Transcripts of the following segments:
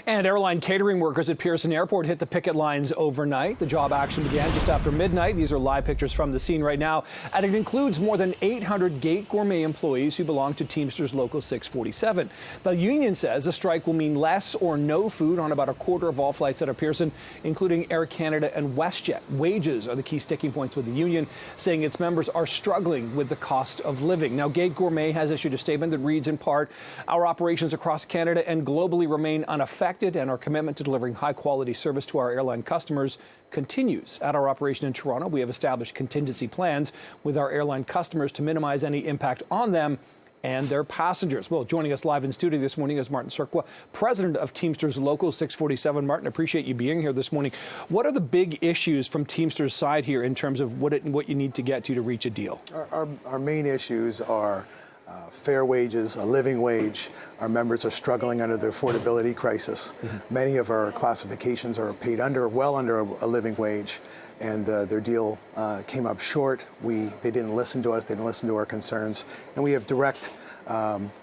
And airline catering workers at Pearson Airport hit the picket lines overnight. The job action began just after midnight. These are live pictures from the scene right now. And it includes more than 800 Gate Gourmet employees who belong to Teamsters Local 647. The union says the strike will mean less or no food on about a quarter of all flights out of Pearson, including Air Canada and WestJet. Wages are the key sticking points with the union, saying its members are struggling with the cost of living. Now, Gate Gourmet has issued a statement that reads in part, "Our operations across Canada and globally remain unaffected, and our commitment to delivering high-quality service to our airline customers continues. At our operation in Toronto, we have established contingency plans with our airline customers to minimize any impact on them and their passengers." Well, joining us live in studio this morning is Martin Serqua, president of Teamsters Local 647. Martin, appreciate you being here this morning. What are the big issues from Teamsters' side here in terms of what you need to get to reach a deal? Our main issues are fair wages, a living wage. Our members are struggling under the affordability crisis. Many of our classifications are paid well under a living wage, and their deal came up short. They didn't listen to us, they didn't listen to our concerns, and we have direct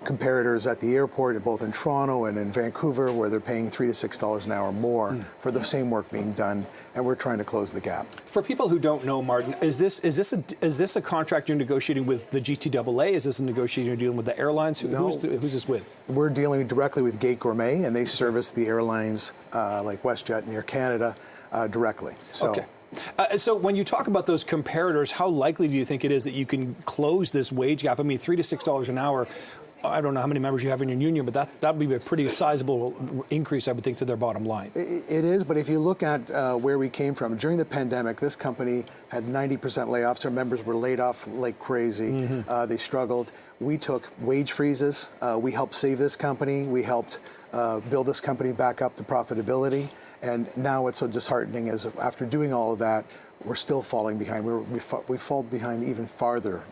comparators at the airport, both in Toronto and in Vancouver, where they're paying $3 to $6 an hour more for the same work being done, and we're trying to close the gap. For people who don't know, Martin, is this a contract you're negotiating with the GTAA? Is this a negotiation you're dealing with the airlines? No. Who's this with? We're dealing directly with Gate Gourmet, and they service the airlines like WestJet and Air Canada directly. So. Okay. So when you talk about those comparators, how likely do you think it is that you can close this wage gap? I mean, $3 to $6 an hour, I don't know how many members you have in your union, but that would be a pretty sizable increase, I would think, to their bottom line. It is, but if you look at where we came from, during the pandemic, this company had 90% layoffs. Our members were laid off like crazy. They struggled. We took wage freezes. We helped save this company. We helped build this company back up to profitability. And now it's so disheartening as after doing all of that, we're still falling behind. We fall behind even farther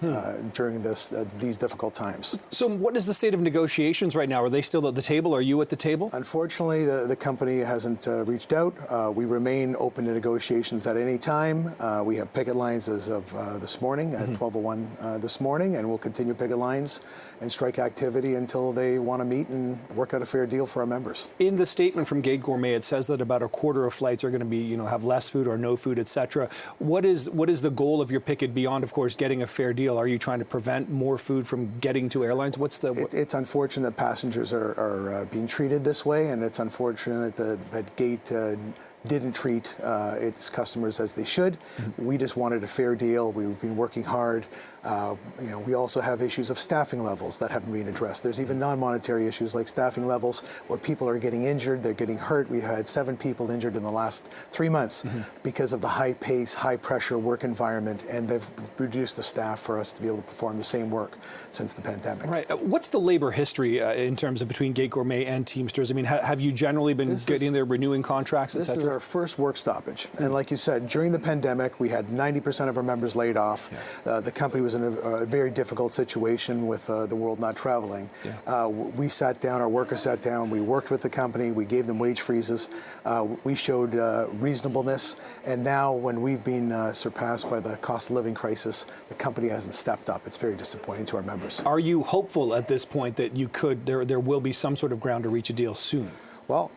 during these difficult times. So what is the state of negotiations right now? Are they still at the table? Are you at the table? Unfortunately, the company hasn't reached out. We remain open to negotiations at any time. We have picket lines as of this morning at 12:01 this morning, and we'll continue picket lines and strike activity until they want to meet and work out a fair deal for our members. In the statement from Gate Gourmet, it says that about a quarter of flights are going to be, have less food or no food, etc. What is the goal of your picket beyond, of course, getting a fair deal? Are you trying to prevent more food from getting to airlines? It's unfortunate that passengers are being treated this way, and it's unfortunate that Gate didn't treat its customers as they should. We just wanted a fair deal. We've been working hard. We also have issues of staffing levels that haven't been addressed. There's even non-monetary issues like staffing levels where people are getting injured, they're getting hurt. We had 7 people injured in the last 3 months because of the high pace, high pressure work environment, and they've reduced the staff for us to be able to perform the same work since the pandemic. Right. What's the labor history in terms of between Gate Gourmet and Teamsters? I mean, have you generally been getting there, renewing contracts, etc.? This is our first work stoppage. And like you said, during the pandemic, we had 90% of our members laid off. The company was in a very difficult situation with the world not traveling. We sat down, our workers sat down, we worked with the company, we gave them wage freezes, we showed reasonableness, and now when we've been surpassed by the cost of living crisis, the company hasn't stepped up. It's very disappointing to our members. Are you hopeful at this point that there will be some sort of ground to reach a deal soon? Well,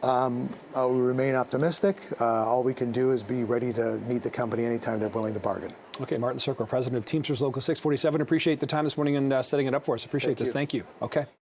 we remain optimistic. All we can do is be ready to meet the company anytime they're willing to bargain. Okay, Martin Serqua, president of Teamsters Local 647. Appreciate the time this morning and setting it up for us. Appreciate this. Thank you. Okay.